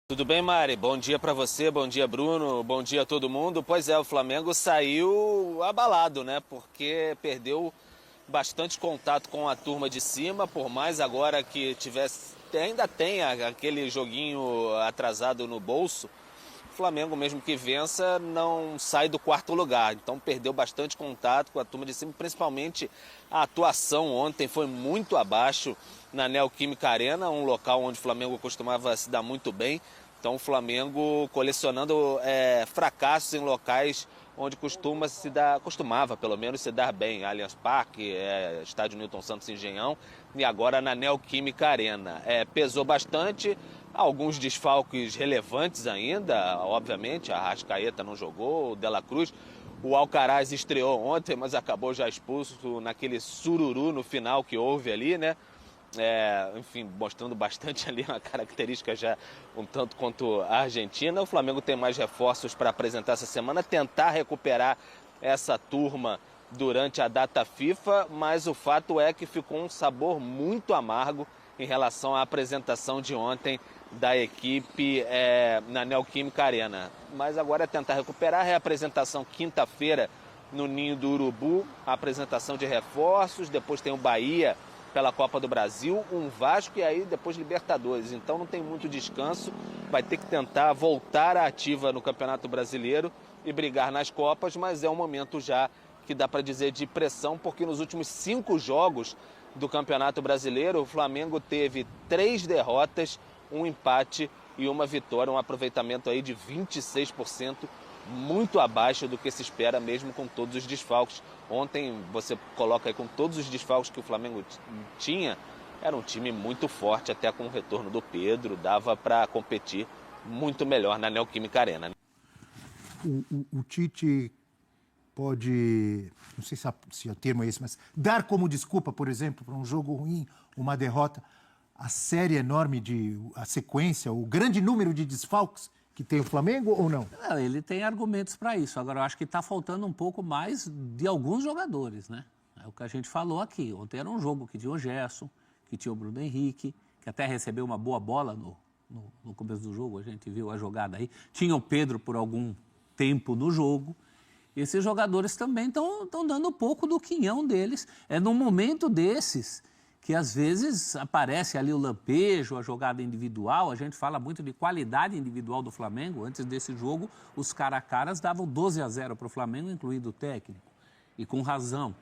Tudo bem, Mari? Bom dia para você, bom dia, Bruno, bom dia a todo mundo. Pois é, o Flamengo saiu abalado, né? Porque perdeu bastante contato com a turma de cima, por mais agora que tivesse, ainda tem aquele joguinho atrasado no bolso. O Flamengo, mesmo que vença, não sai do quarto lugar. Então perdeu bastante contato com a turma de cima, principalmente a atuação ontem foi muito abaixo na Neoquímica Arena, um local onde o Flamengo costumava se dar muito bem. Então o Flamengo colecionando fracassos em locais onde costumava pelo menos se dar bem. Allianz Parque, Estádio Newton Santos Engenhão e agora na Neoquímica Arena. Pesou bastante, alguns desfalques relevantes ainda, obviamente, a Arrascaeta não jogou, o De La Cruz. O Alcaraz estreou ontem, mas acabou já expulso naquele sururu no final que houve ali, né? Enfim, mostrando bastante ali uma característica já um tanto quanto a Argentina. O Flamengo tem mais reforços para apresentar essa semana, tentar recuperar essa turma durante a data FIFA, mas o fato é que ficou um sabor muito amargo em relação à apresentação de ontem da equipe na Neoquímica Arena. Mas agora é tentar recuperar a reapresentação quinta-feira no Ninho do Urubu, a apresentação de reforços, depois tem o Bahia pela Copa do Brasil, um Vasco e aí depois Libertadores. Então não tem muito descanso, vai ter que tentar voltar à ativa no Campeonato Brasileiro e brigar nas Copas, mas é um momento já que dá para dizer de pressão, porque nos últimos 5 jogos do Campeonato Brasileiro, o Flamengo teve 3 derrotas, um empate e uma vitória, um aproveitamento aí de 26%, muito abaixo do que se espera mesmo com todos os desfalques. Ontem você coloca aí com todos os desfalques que o Flamengo tinha, era um time muito forte, até com o retorno do Pedro, dava para competir muito melhor na Neoquímica Arena. O Tite pode, não sei se o termo é esse, mas dar como desculpa, por exemplo, para um jogo ruim, uma derrota, a série enorme a sequência, o grande número de desfalques que tem o Flamengo ou não? Não, ele tem argumentos para isso. Agora, eu acho que está faltando um pouco mais de alguns jogadores, né? É o que a gente falou aqui. Ontem era um jogo que tinha o Gerson, que tinha o Bruno Henrique, que até recebeu uma boa bola no começo do jogo, a gente viu a jogada aí. Tinha o Pedro por algum tempo no jogo. Esses jogadores também estão dando um pouco do quinhão deles. É num momento desses que às vezes aparece ali o lampejo, a jogada individual. A gente fala muito de qualidade individual do Flamengo. Antes desse jogo, os cara a caras davam 12-0 para o Flamengo, incluindo o técnico. E com razão.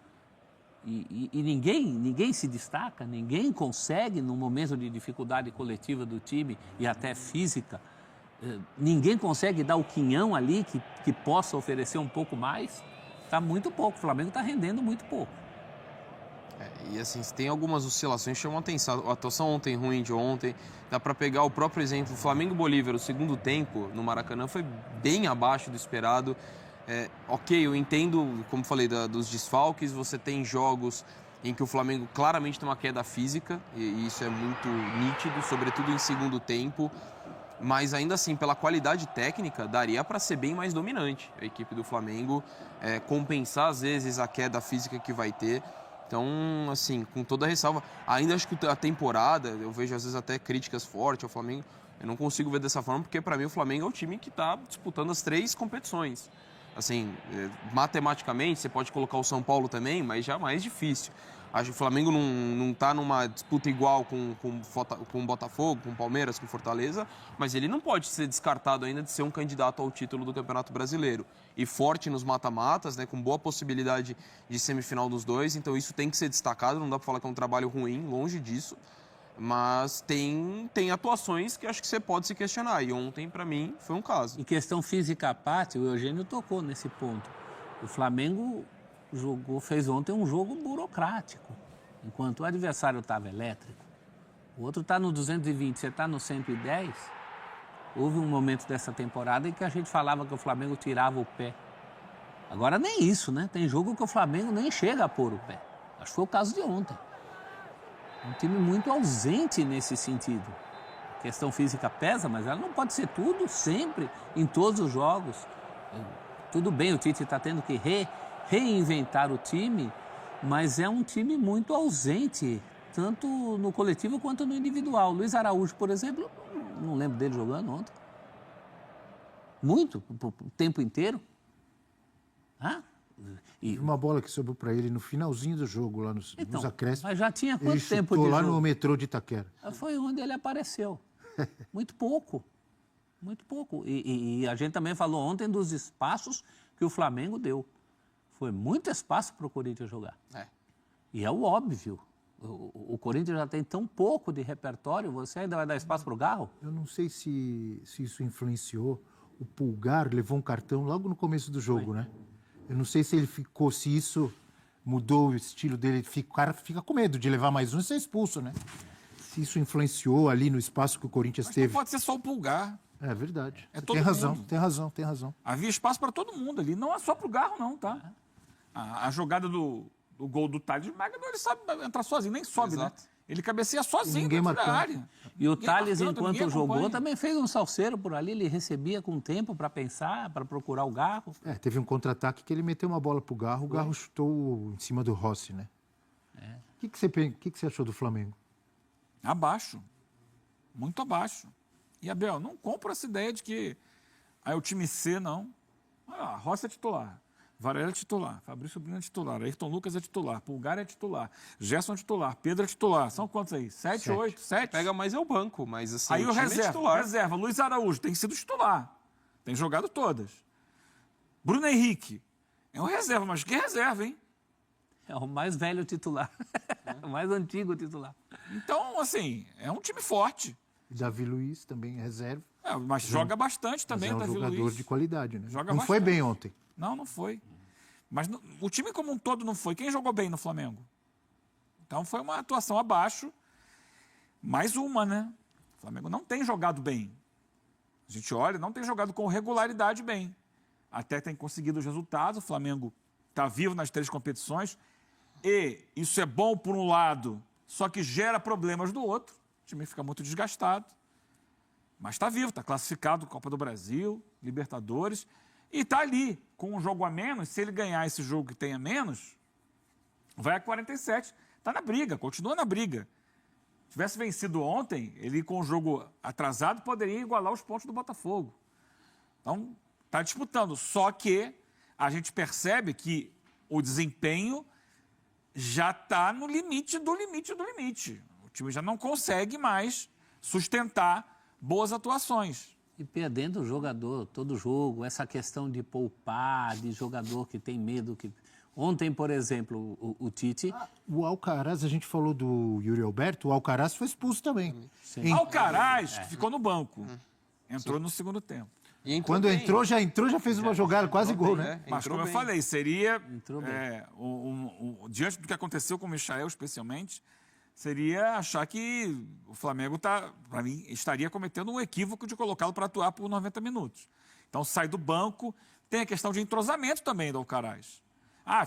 E ninguém se destaca, ninguém consegue, num momento de dificuldade coletiva do time e até física, ninguém consegue dar o quinhão ali que possa oferecer um pouco mais. Está muito pouco, o Flamengo está rendendo muito pouco. E assim, tem algumas oscilações que chamam atenção. A atuação ontem ruim de ontem, dá para pegar o próprio exemplo. O Flamengo e Bolívar, o segundo tempo no Maracanã foi bem abaixo do esperado. Ok, eu entendo, como falei, dos desfalques. Você tem jogos em que o Flamengo claramente tem uma queda física, e isso é muito nítido, sobretudo em segundo tempo. Mas ainda assim, pela qualidade técnica, daria para ser bem mais dominante a equipe do Flamengo, compensar às vezes a queda física que vai ter. Então, assim, com toda a ressalva, ainda acho que a temporada, eu vejo às vezes até críticas fortes ao Flamengo, eu não consigo ver dessa forma, porque para mim o Flamengo é o time que está disputando as 3 competições. Assim, matematicamente, você pode colocar o São Paulo também, mas já é mais difícil. Acho que o Flamengo não está numa disputa igual com o Botafogo, com o Palmeiras, com o Fortaleza, mas ele não pode ser descartado ainda de ser um candidato ao título do Campeonato Brasileiro. E forte nos mata-matas, né, com boa possibilidade de semifinal dos dois, então isso tem que ser destacado, não dá para falar que é um trabalho ruim, longe disso, mas tem atuações que acho que você pode se questionar, e ontem, para mim, foi um caso. Em questão física à parte, o Eugênio tocou nesse ponto. O Flamengo fez ontem um jogo burocrático, enquanto o adversário estava elétrico. O outro está no 220, você está no 110. Houve um momento dessa temporada em que a gente falava que o Flamengo tirava o pé. Agora nem isso, né? Tem jogo que o Flamengo nem chega a pôr o pé. Acho que foi o caso de ontem. Um time muito ausente nesse sentido. A questão física pesa, mas ela não pode ser tudo, sempre, em todos os jogos. Tudo bem, o Tite está tendo que reinventar o time, mas é um time muito ausente, tanto no coletivo quanto no individual. Luiz Araújo, por exemplo, não lembro dele jogando ontem. Muito, o tempo inteiro. E uma bola que sobrou para ele no finalzinho do jogo, lá nos acréscimos. Mas já tinha Ele quanto tempo chutou de lá jogo? no metrô de Itaquera. Foi onde ele apareceu. Muito pouco. Muito pouco. E a gente também falou ontem dos espaços que o Flamengo deu. Foi muito espaço para o Corinthians jogar. E é o óbvio. O Corinthians já tem tão pouco de repertório, você ainda vai dar espaço para o Garro? Eu não sei se isso influenciou. O Pulgar levou um cartão logo no começo do jogo, né? Eu não sei se ele ficou, se isso mudou o estilo dele. O cara fica com medo de levar mais um e ser expulso, né? Se isso influenciou ali no espaço que o Corinthians teve. Não pode ser só o Pulgar. É verdade. É Você todo tem razão, mundo. tem razão. Havia espaço para todo mundo ali. Não é só pro Garro, não, tá? A jogada do gol do Thales Magno, ele sabe entrar sozinho, nem sobe, Exato. né? Ele cabeceia sozinho ninguém dentro da marcando. área. E o Ninguém Thales, marcando, enquanto ninguém jogou, acompanha. também fez um salseiro por ali, ele recebia com tempo para pensar, para procurar o Garro. Teve um contra-ataque que ele meteu uma bola pro Garro, o Garro chutou em cima do Rossi, né? O que você achou do Flamengo? Abaixo. Muito abaixo. E, Abel, não compra essa ideia de que é o time C, não. Rossi é titular. Varela é titular. Fabrício Bruno é titular. Ayrton Lucas é titular. Pulgar é titular. Gerson é titular. Pedro é titular. São quantos aí? 7, 8, 7? Pega mais é o banco, mas assim, Aí o time é reserva, titular. reserva. Luiz Araújo tem sido titular. Tem jogado todas. Bruno Henrique é um reserva, mas que reserva, hein? É o mais velho titular, o mais antigo titular. Então, assim, é um time forte. Davi Luiz também é reserva. Mas joga bastante também, Mas é um Davi jogador Luiz. de qualidade, né? Joga não foi bastante. bem ontem. Não foi. Mas o time como um todo não foi. Quem jogou bem no Flamengo? Então foi uma atuação abaixo. Mais uma, né? O Flamengo não tem jogado bem. A gente olha, não tem jogado com regularidade bem. Até tem conseguido os resultados. O Flamengo está vivo nas 3 competições. E isso é bom por um lado, só que gera problemas do outro. O time fica muito desgastado. Mas está vivo, está classificado Copa do Brasil, Libertadores. E está ali, com um jogo a menos. Se ele ganhar esse jogo que tem a menos, vai a 47. Está na briga, continua na briga. Se tivesse vencido ontem, ele com o jogo atrasado poderia igualar os pontos do Botafogo. Então, está disputando. Só que a gente percebe que o desempenho já está no limite do limite do limite. O time já não consegue mais sustentar boas atuações. E perdendo o jogador, todo jogo, essa questão de poupar, de jogador que tem medo. Ontem, por exemplo, o Tite... O Alcaraz, a gente falou do Yuri Alberto, o Alcaraz foi expulso também. Alcaraz, que ficou no banco, entrou no segundo tempo. E entrou Quando bem. entrou, já fez uma jogada, quase gol, né? Mas, Entrou como eu bem. falei, seria, Entrou bem. diante do que aconteceu com o Michael, especialmente, seria achar que o Flamengo, para mim, estaria cometendo um equívoco de colocá-lo para atuar por 90 minutos. Então, sai do banco. Tem a questão de entrosamento também do Alcaraz.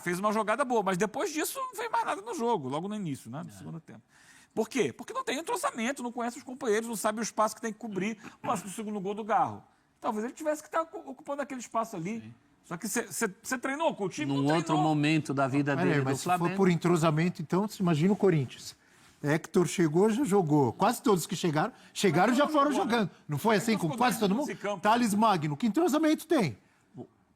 Fez uma jogada boa, mas depois disso não fez mais nada no jogo, logo no início, né, no segundo tempo. Por quê? Porque não tem entrosamento, não conhece os companheiros, não sabe o espaço que tem que cobrir. Mas no segundo gol do Garro, talvez ele tivesse que estar ocupando aquele espaço ali. Sim. Só que você treinou com o time? Num não outro treinou. momento da vida dele Mas do se Flamengo. for por entrosamento, então, você imagina o Corinthians. Héctor chegou, já jogou. Quase todos que chegaram e já foram jogando. Não foi assim com quase todo mundo? Thales Magno, que entrosamento tem?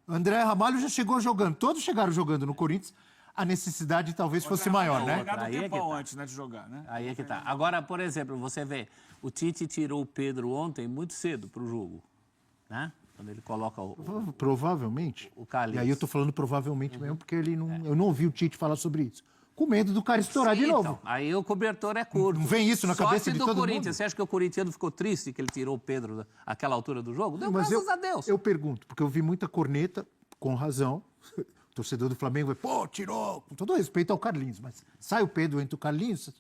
André Ramalho já chegou jogando. Todos chegaram jogando no Corinthians. A necessidade talvez fosse maior, né? Jogado um Aí é que tempão tá. antes, né, de jogar, né? Aí é que tá. Agora, por exemplo, você vê, o Tite tirou o Pedro ontem muito cedo para o jogo, né? Quando ele coloca Provavelmente. o Carlinhos. E aí eu tô falando provavelmente mesmo, porque eu não ouvi o Tite falar sobre isso. Com medo do cara estourar de novo. Então, aí o cobertor é curto. Não vem isso na cabeça Sorte de do todo Corinthians. mundo? Você acha que o corintiano ficou triste que ele tirou o Pedro àquela altura do jogo? Deu Mas graças a Deus. Eu pergunto, porque eu vi muita corneta, com razão. O torcedor do Flamengo vai, tirou. Com todo respeito ao Carlinhos, mas sai o Pedro, entra o Carlinhos,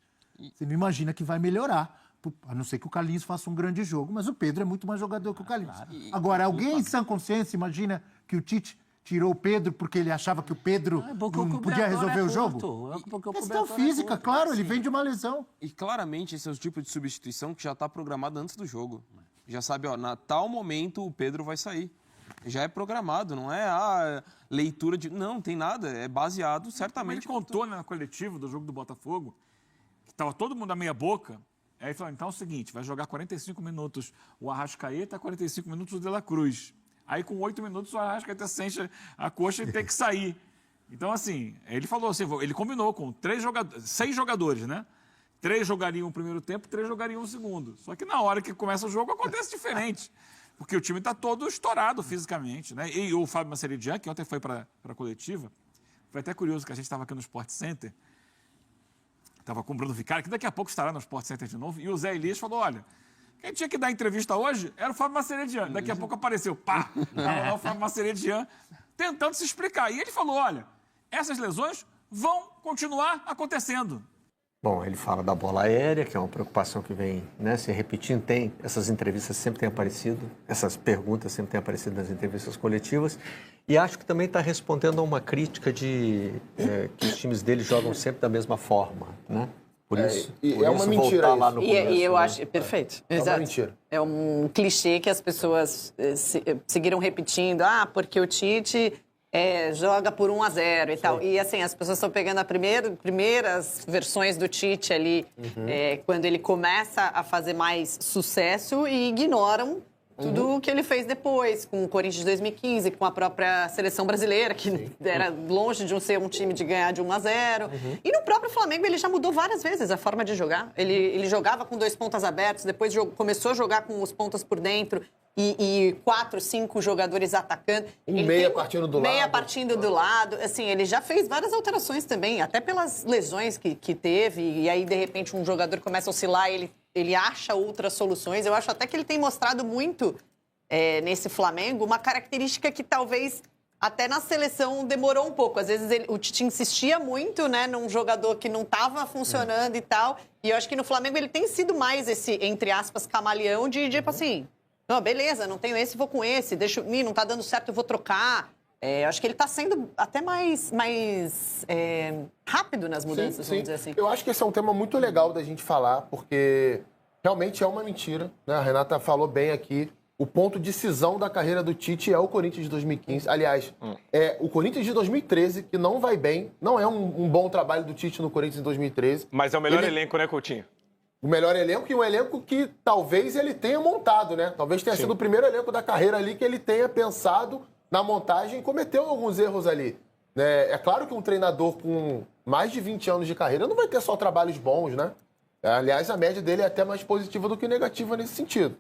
você não imagina que vai melhorar. A não ser que o Carlinhos faça um grande jogo, mas o Pedro é muito mais jogador que o Carlinhos. Agora, alguém em sã consciência imagina que o Tite tirou o Pedro porque ele achava que o Pedro não podia resolver o jogo? Questão física, claro, ele vem de uma lesão. E claramente esse é o tipo de substituição que já está programado antes do jogo. Já sabe, na tal momento o Pedro vai sair. Já é programado, não é leitura de... Não tem nada, é baseado Como ele certamente... contou, né, no coletivo do jogo do Botafogo, que estava todo mundo a meia boca, Aí ele falou, então é o seguinte, vai jogar 45 minutos o Arrascaeta, 45 minutos o De La Cruz. Aí com 8 minutos o Arrascaeta sente a coxa e tem que sair. Então, assim, ele falou assim, ele combinou com 6 jogadores, né? 3 jogariam o primeiro tempo, 3 jogariam o segundo. Só que na hora que começa o jogo acontece diferente. Porque o time está todo estourado fisicamente, né? E o Fábio Maceridian, que ontem foi para a coletiva, foi até curioso que a gente estava aqui no Sport Center, estava com o Bruno Vicari, que daqui a pouco estará no Sport Center de novo, e o Zé Elias falou, olha, quem tinha que dar entrevista hoje era o Fábio Maceridian. Daqui a pouco apareceu, pá, estava lá o Fábio Maceridian tentando se explicar. E ele falou, olha, essas lesões vão continuar acontecendo. Bom, ele fala da bola aérea, que é uma preocupação que vem, né, se repetindo. Essas entrevistas sempre têm aparecido, essas perguntas sempre têm aparecido nas entrevistas coletivas. E acho que também está respondendo a uma crítica de que os times dele jogam sempre da mesma forma, né? Por isso, é uma mentira lá no começo, E eu né? acho, perfeito. É Exato. uma mentira. É um clichê que as pessoas seguiram repetindo. Ah, porque o Tite joga por 1-0 e tal. E assim, as pessoas estão pegando as primeiras versões do Tite ali, quando ele começa a fazer mais sucesso e ignoram tudo o que ele fez depois, com o Corinthians de 2015, com a própria seleção brasileira, que era longe de ser um time de ganhar de 1-0. E no próprio Flamengo ele já mudou várias vezes a forma de jogar. Ele jogava com 2 pontas abertos, depois começou a jogar com os pontas por dentro e 4, 5 jogadores atacando. Meia partindo do lado. Meia partindo do lado. Assim, ele já fez várias alterações também, até pelas lesões que teve. E aí, de repente, um jogador começa a oscilar e ele acha outras soluções. Eu acho até que ele tem mostrado muito nesse Flamengo uma característica que talvez até na seleção demorou um pouco. Às vezes o Tite insistia muito, né, num jogador que não estava funcionando e tal. E eu acho que no Flamengo ele tem sido mais esse, entre aspas, camaleão de tipo assim, não, beleza, não tenho esse, vou com esse. Não tá dando certo, eu vou trocar. Eu acho que ele está sendo até mais rápido nas mudanças, vamos dizer assim. Eu acho que esse é um tema muito legal da gente falar, porque realmente é uma mentira, né? A Renata falou bem aqui. O ponto de cisão da carreira do Tite é o Corinthians de 2015. Aliás, é o Corinthians de 2013, que não vai bem. Não é um bom trabalho do Tite no Corinthians de 2013. Mas é o melhor elenco, né, Coutinho? O melhor elenco e um elenco que talvez ele tenha montado, né? Talvez tenha sido o primeiro elenco da carreira ali que ele tenha pensado na montagem e cometeu alguns erros ali. É claro que um treinador com mais de 20 anos de carreira não vai ter só trabalhos bons, né? Aliás, a média dele é até mais positiva do que negativa nesse sentido.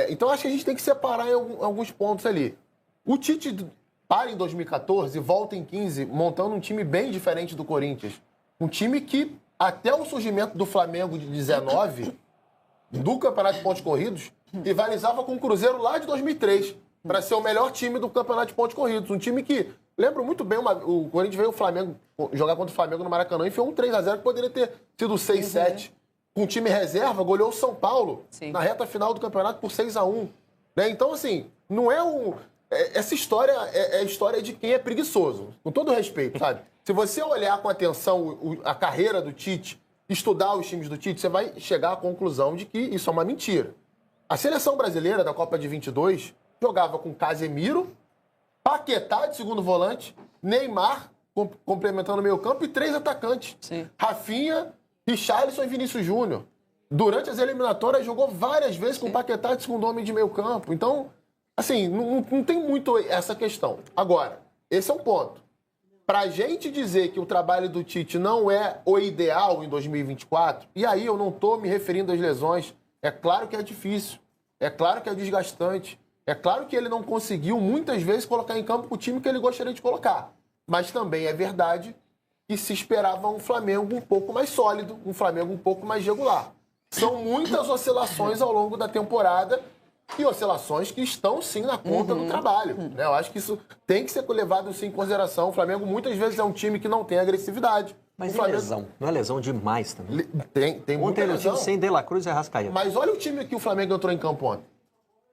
Então, acho que a gente tem que separar em alguns pontos ali. O Tite para em 2014 e volta em 15 montando um time bem diferente do Corinthians. Um time que, até o surgimento do Flamengo de 19, do Campeonato de Pontos Corridos, rivalizava com o Cruzeiro lá de 2003, para ser o melhor time do Campeonato de Pontos Corridos. Um time que, lembro muito bem, o Corinthians veio o Flamengo jogar contra o Flamengo no Maracanã e foi um 3-0 que poderia ter sido 6-7. Com o time reserva, goleou o São Paulo na reta final do campeonato por 6-1. Né? Então, assim, não é essa história é a história de quem é preguiçoso, com todo respeito, sabe? Se você olhar com atenção a carreira do Tite, estudar os times do Tite, você vai chegar à conclusão de que isso é uma mentira. A seleção brasileira da Copa de 22 jogava com Casemiro, Paquetá de segundo volante, Neymar complementando o meio campo e 3 atacantes. Rafinha, Richarlison e Vinícius Júnior. Durante as eliminatórias jogou várias vezes com Paquetá de segundo homem de meio campo. Então, assim, não tem muito essa questão. Agora, esse é um ponto. Pra gente dizer que o trabalho do Tite não é o ideal em 2024, e aí eu não tô me referindo às lesões, é claro que é difícil, é claro que é desgastante, é claro que ele não conseguiu muitas vezes colocar em campo o time que ele gostaria de colocar. Mas também é verdade que se esperava um Flamengo um pouco mais sólido, um Flamengo um pouco mais regular. São muitas oscilações ao longo da temporada e oscilações que estão, sim, na conta do trabalho. Né? Eu acho que isso tem que ser levado, sim, em consideração. O Flamengo, muitas vezes, é um time que não tem agressividade. Mas o Flamengo... lesão? Não é lesão demais também? Tem muita ontem lesão. Ontem sem De La Cruz e Arrascaeta. Mas olha o time que o Flamengo entrou em campo ontem.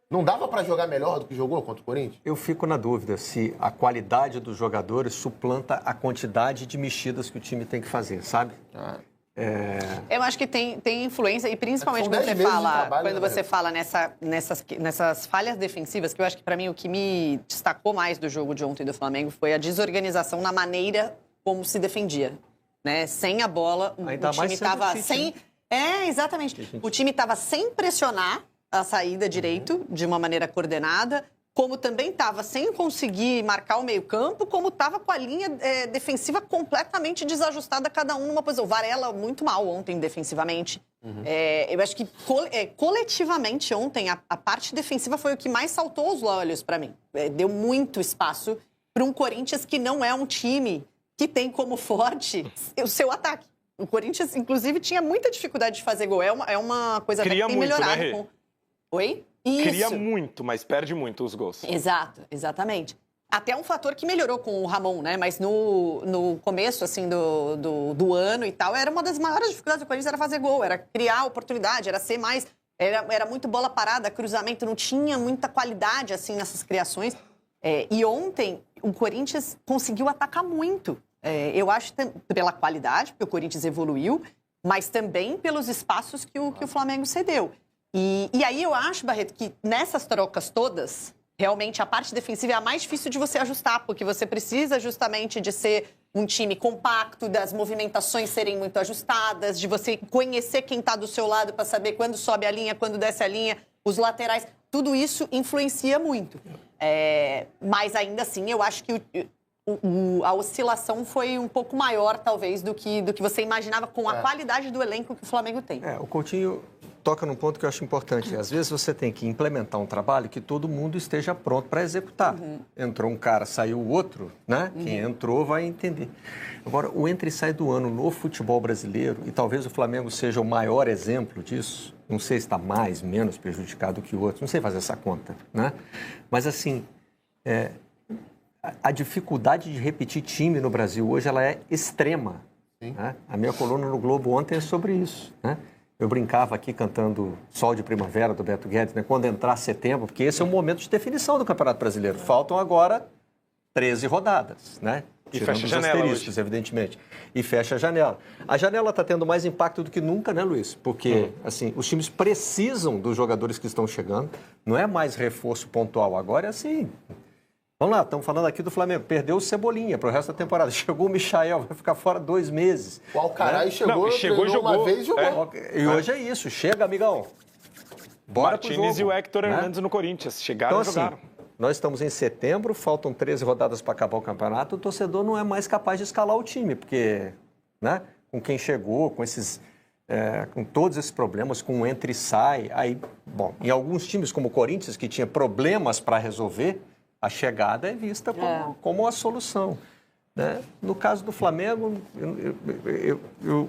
Não dava para jogar melhor do que jogou contra o Corinthians? Eu fico na dúvida se a qualidade dos jogadores suplanta a quantidade de mexidas que o time tem que fazer, sabe? Eu acho que tem influência, e principalmente quando você fala nessas falhas defensivas, que eu acho que, para mim, o que me destacou mais do jogo de ontem do Flamengo foi a desorganização na maneira como se defendia. Né? Sem a bola, o time estava sem... Exatamente. O time estava sem pressionar a saída direito, de uma maneira coordenada, como também estava sem conseguir marcar o meio-campo, como estava com a linha defensiva completamente desajustada, cada um numa posição. O Varela muito mal ontem defensivamente. Eu acho que coletivamente ontem a parte defensiva foi o que mais saltou os olhos para mim. Deu muito espaço para um Corinthians que não é um time que tem como forte o seu ataque. O Corinthians, inclusive, tinha muita dificuldade de fazer gol. É uma coisa que tem melhorado. Né, Oi? Isso. Cria muito, mas perde muito os gols. Exato, exatamente. Até um fator que melhorou com o Ramon, né? Mas no começo, assim, do ano e tal, era uma das maiores dificuldades do Corinthians, era fazer gol, era criar oportunidade, era ser mais... Era muito bola parada, cruzamento, não tinha muita qualidade, assim, nessas criações. E ontem, o Corinthians conseguiu atacar muito. Eu acho pela qualidade, porque o Corinthians evoluiu, mas também pelos espaços que o Flamengo cedeu. E aí eu acho, Barreto, que nessas trocas todas, realmente a parte defensiva é a mais difícil de você ajustar, porque você precisa justamente de ser um time compacto, das movimentações serem muito ajustadas, de você conhecer quem está do seu lado para saber quando sobe a linha, quando desce a linha, os laterais. Tudo isso influencia muito. Mas ainda assim, eu acho que a oscilação foi um pouco maior, talvez, do que você imaginava com a qualidade do elenco que o Flamengo tem. O Coutinho toca num ponto que eu acho importante. Às vezes você tem que implementar um trabalho que todo mundo esteja pronto para executar. Entrou um cara, saiu o outro, né? Quem entrou vai entender. Agora, o entra e sai do ano no futebol brasileiro, e talvez o Flamengo seja o maior exemplo disso, não sei se está mais, menos prejudicado que o outro, não sei fazer essa conta, né? Mas, assim, a dificuldade de repetir time no Brasil hoje, ela é extrema. Né? A minha coluna no Globo ontem é sobre isso, né? Eu brincava aqui cantando Sol de Primavera, do Beto Guedes, né? Quando entrar setembro, porque esse é o momento de definição do Campeonato Brasileiro. Faltam agora 13 rodadas, né? E fecha a janela hoje. Evidentemente. E fecha a janela. A janela está tendo mais impacto do que nunca, né, Luiz? Porque, assim, os times precisam dos jogadores que estão chegando. Não é mais reforço pontual. Agora é assim... Vamos lá, estamos falando aqui do Flamengo. Perdeu o Cebolinha para o resto da temporada. Chegou o Michael, vai ficar fora 2 meses. O Alcaraz chegou e jogou uma vez e jogou. E hoje é isso. Chega, amigão. Bora Martínez e o Héctor Hernandes no Corinthians. Chegaram e jogaram. Assim, nós estamos em setembro, faltam 13 rodadas para acabar o campeonato. O torcedor não é mais capaz de escalar o time, porque, né, com quem chegou, com esses... com todos esses problemas, com o entra e sai. Aí, bom, em alguns times como o Corinthians, que tinha problemas para resolver, a chegada é vista como a solução. Né? No caso do Flamengo,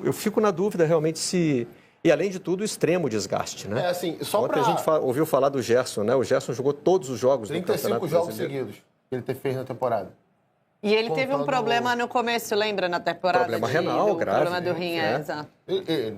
eu fico na dúvida realmente se... E, além de tudo, o extremo desgaste, né? Assim, só Ontem a gente ouviu falar do Gerson, né? O Gerson jogou todos os jogos do Campeonato 35 jogos seguidos que ele fez na temporada. E ele teve um problema no começo, lembra, na temporada? Problema renal grave. Problema do rim, exato.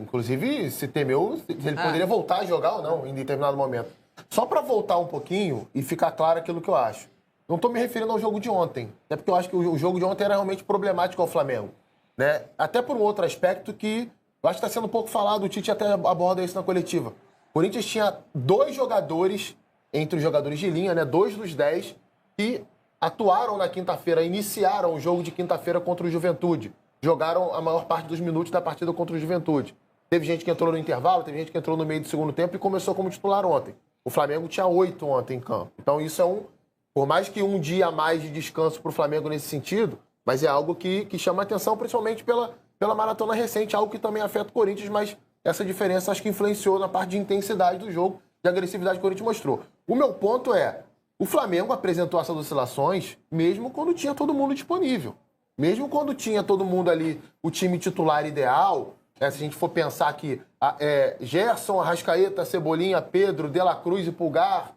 Inclusive, se temeu se ele poderia voltar a jogar ou não em determinado momento. Só para voltar um pouquinho e ficar claro aquilo que eu acho. Não estou me referindo ao jogo de ontem. Até porque eu acho que o jogo de ontem era realmente problemático ao Flamengo. Né? Até por um outro aspecto que eu acho que está sendo um pouco falado, o Tite até aborda isso na coletiva. O Corinthians tinha 2 jogadores, entre os jogadores de linha, né? 2 dos 10, que atuaram na quinta-feira, iniciaram o jogo de quinta-feira contra o Juventude. Jogaram a maior parte dos minutos da partida contra o Juventude. Teve gente que entrou no intervalo, teve gente que entrou no meio do segundo tempo e começou como titular ontem. O Flamengo tinha 8 ontem em campo. Então isso é por mais que um dia a mais de descanso para o Flamengo nesse sentido, mas é algo que chama atenção, principalmente pela maratona recente, algo que também afeta o Corinthians, mas essa diferença acho que influenciou na parte de intensidade do jogo, de agressividade que o Corinthians mostrou. O meu ponto é, o Flamengo apresentou essas oscilações mesmo quando tinha todo mundo disponível. Mesmo quando tinha todo mundo ali, o time titular ideal, se a gente for pensar que Gerson, Arrascaeta, Cebolinha, Pedro, De La Cruz e Pulgar,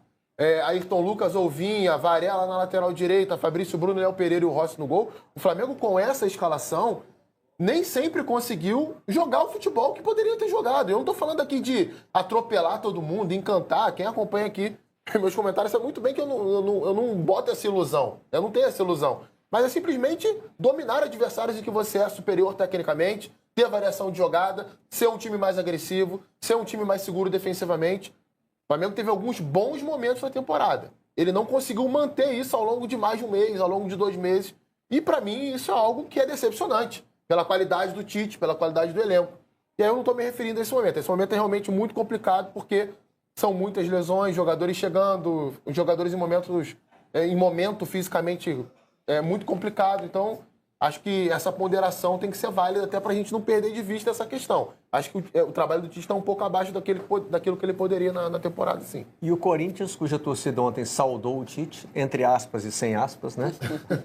Ayrton Lucas, Olvinha, Varela na lateral direita, Fabrício Bruno, Léo Pereira e o Rossi no gol, o Flamengo com essa escalação nem sempre conseguiu jogar o futebol que poderia ter jogado. Eu não estou falando aqui de atropelar todo mundo, encantar. Quem acompanha aqui meus comentários sabe muito bem que eu não boto essa ilusão. Eu não tenho essa ilusão. Mas é simplesmente dominar adversários em que você é superior tecnicamente, ter variação de jogada, ser um time mais agressivo, ser um time mais seguro defensivamente. O Flamengo teve alguns bons momentos na temporada. Ele não conseguiu manter isso ao longo de mais de um mês, ao longo de 2 meses. E, para mim, isso é algo que é decepcionante. Pela qualidade do Tite, pela qualidade do elenco. E aí eu não estou me referindo a esse momento. Esse momento é realmente muito complicado porque são muitas lesões, jogadores chegando, os jogadores em momento fisicamente muito complicado. Então, acho que essa ponderação tem que ser válida até para a gente não perder de vista essa questão. Acho que o trabalho do Tite está um pouco abaixo daquilo que ele poderia na temporada, sim. E o Corinthians, cuja torcida ontem saudou o Tite, entre aspas e sem aspas, né?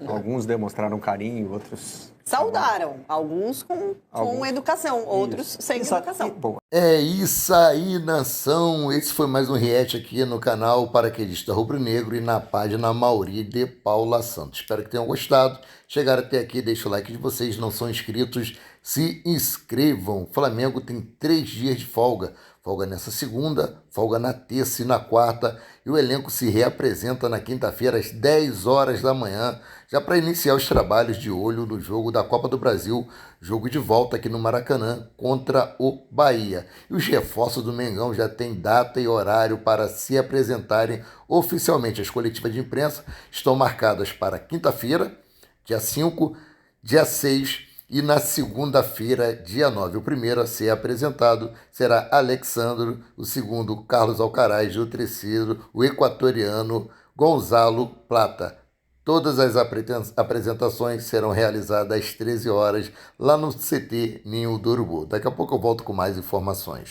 Alguns demonstraram carinho, outros... Saudaram. Alguns com educação, outros sem educação. Bom, É isso aí, nação. Esse foi mais um react aqui no canal Paraquedista Rubro Negro e na página Mauri de Paula Santos. Espero que tenham gostado. Chegaram até aqui, deixa o like de vocês. Não são inscritos, se inscrevam. O Flamengo tem 3 dias de folga. Folga nessa segunda, folga na terça e na quarta. E o elenco se reapresenta na quinta-feira às 10 horas da manhã, já para iniciar os trabalhos de olho no jogo da Copa do Brasil, jogo de volta aqui no Maracanã contra o Bahia. E os reforços do Mengão já têm data e horário para se apresentarem oficialmente. As coletivas de imprensa estão marcadas para quinta-feira, dia 5, dia 6 e na segunda-feira, dia 9. O primeiro a ser apresentado será Alexandro, o segundo Carlos Alcaraz e o terceiro o equatoriano Gonzalo Plata. Todas as apresentações serão realizadas às 13 horas lá no CT Ninho do Urubu. Daqui a pouco eu volto com mais informações.